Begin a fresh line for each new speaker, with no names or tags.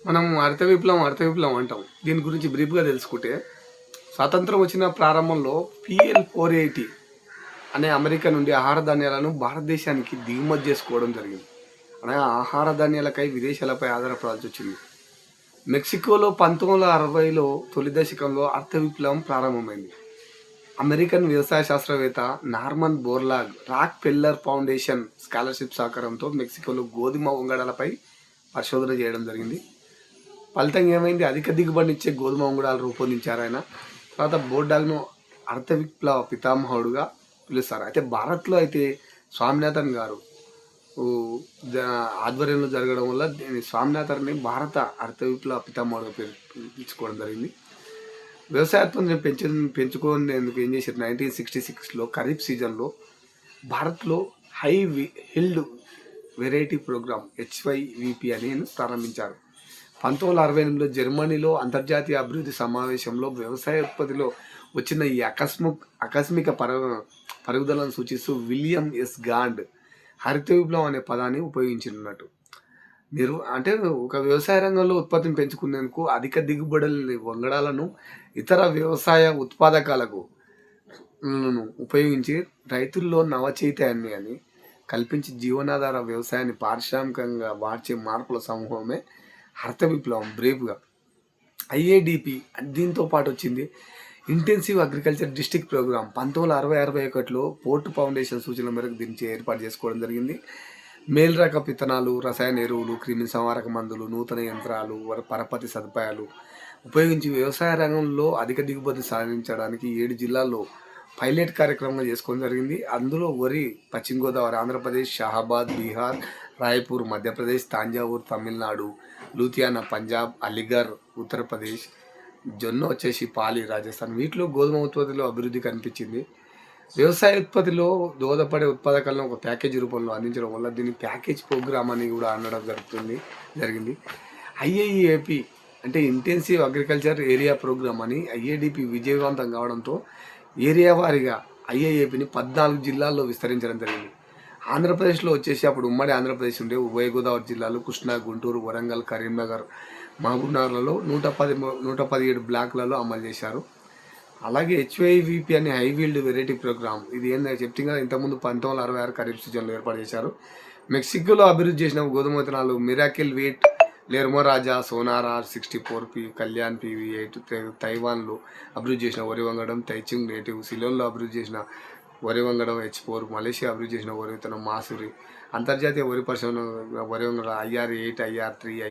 మనం హరిత విప్లవం అంటాం. దీని గురించి బ్రీఫ్గా తెలుసుకుంటే, స్వాతంత్రం వచ్చిన ప్రారంభంలో PL-480 అనే అమెరికా నుండి ఆహార ధాన్యాలను భారతదేశానికి దిగుమతి చేసుకోవడం జరిగింది. అనగా ఆహార ధాన్యాలకై విదేశాలపై ఆధారపడాల్సి వచ్చింది. మెక్సికోలో 1960లో తొలి దశకంలో హరిత విప్లవం ప్రారంభమైంది. అమెరికన్ వ్యవసాయ శాస్త్రవేత్త Norman Borlaug Rockefeller foundation scholarship సహకారంతో మెక్సికోలో గోధుమ వంగడాలపై పరిశోధన చేయడం జరిగింది. ఫలితంగా ఏమైంది, అధిక దిగుబడినిచ్చే గోధుమ వంగడాలు రూపొందించారు ఆయన. తర్వాత బోర్డాగ్ను హరిత విప్లవ పితామహుడుగా పిలుస్తారు. అయితే భారత్లో అయితే స్వామినాథన్ గారు ఊ, ఆధ్వర్యంలో జరగడం వల్ల దీని స్వామినాథన్ని భారత హరిత విప్లవ పితామహుడుగా పిలుచుకోవడం జరిగింది. వ్యవసాయోత్పత్తిని పెంచుకునేందుకు ఏం చేశారు, 1966లో ఖరీఫ్ సీజన్లో భారత్లో high held variety programme HYVP అని ప్రారంభించారు. 1968లో జర్మనీలో అంతర్జాతీయ అభివృద్ధి సమావేశంలో వ్యవసాయ ఉత్పత్తిలో వచ్చిన ఈ ఆకస్మిక పరుగుదలను సూచిస్తూ విలియం ఎస్ గాండ్ హరిత విప్లవం అనే పదాన్ని ఉపయోగించినట్టు. మీరు అంటే ఒక వ్యవసాయ రంగంలో ఉత్పత్తిని పెంచుకునేందుకు అధిక దిగుబడులని వంగడాలను ఇతర వ్యవసాయ ఉత్పాదకాలకు ఉపయోగించి రైతుల్లో నవచైతన్యాన్ని కల్పించి జీవనాధార వ్యవసాయాన్ని పారిశ్రామికంగా మార్చే మార్పుల సమూహమే హరిత విప్లవం. బ్రీఫ్గా IADP దీంతో పాటు వచ్చింది ఇంటెన్సివ్ అగ్రికల్చర్ డిస్ట్రిక్ట్ ప్రోగ్రామ్. 1960-61లో పోర్ట్ ఫౌండేషన్ సూచనల మేరకు దీన్ని ఏర్పాటు చేసుకోవడం జరిగింది. మేలు రకపు విత్తనాలు, రసాయన ఎరువులు, క్రిమి సంహారక మందులు, నూతన యంత్రాలు, పరపతి సదుపాయాలు ఉపయోగించి వ్యవసాయ రంగంలో అధిక దిగుబడి సాధించడానికి 7 జిల్లాల్లో పైలట్ కార్యక్రమంగా చేసుకోవడం జరిగింది. అందులో వరి పశ్చిమ గోదావరి ఆంధ్రప్రదేశ్, షాహాబాద్ బీహార్, రాయ్పూర్ మధ్యప్రదేశ్, తాంజావూర్ తమిళనాడు, లూధియానా పంజాబ్, అలీగర్ ఉత్తరప్రదేశ్, జొన్న వచ్చేసి పాలి రాజస్థాన్. వీటిలో గోధుమ ఉత్పత్తిలో అభివృద్ధి కనిపించింది. వ్యవసాయ ఉత్పత్తిలో దోహదపడే ఉత్పాదకాలను ఒక ప్యాకేజీ రూపంలో అందించడం వల్ల దీన్ని ప్యాకేజ్ ప్రోగ్రామ్ అని కూడా అనడం జరిగింది. IIAP అంటే ఇంటెన్సివ్ అగ్రికల్చర్ ఏరియా ప్రోగ్రామ్ అని IADP విజయవంతం కావడంతో ఏరియా వారీగా IIAPని 14 జిల్లాల్లో విస్తరించడం జరిగింది. ఆంధ్రప్రదేశ్లో వచ్చేసి అప్పుడు ఉమ్మడి ఆంధ్రప్రదేశ్ ఉండే ఉభయ గోదావరి జిల్లాలు కృష్ణా, గుంటూరు, వరంగల్, కరీంనగర్, మహబూబ్నగర్లలో 117 బ్లాక్లలో అమలు చేశారు. అలాగే HYVP అనే హై వీల్డ్ వెరైటీ ప్రోగ్రామ్, ఇది ఏంటంటే చెప్తే కదా ఇంతకుముందు 1966 ఖరీఫ్ సీజన్లో ఏర్పాటు చేశారు. మెక్సికోలో అభివృద్ధి చేసిన గోధుమ విత్తనాలు miracle wheat, Lerma Rojo, Sonora 64P, Kalyan PV8, తైవాన్లో అభివృద్ధి చేసిన వరి వంగడం తైచింగ్ నేటివ్, సిలోన్లో అభివృద్ధి చేసిన వరి వంగడం H4, మలేషియా అభివృద్ధి చేసిన వరి విత్తనం మాసూరి, అంతర్జాతీయ వరి పరిశ్రమ వరి వంగడం IR8, IR3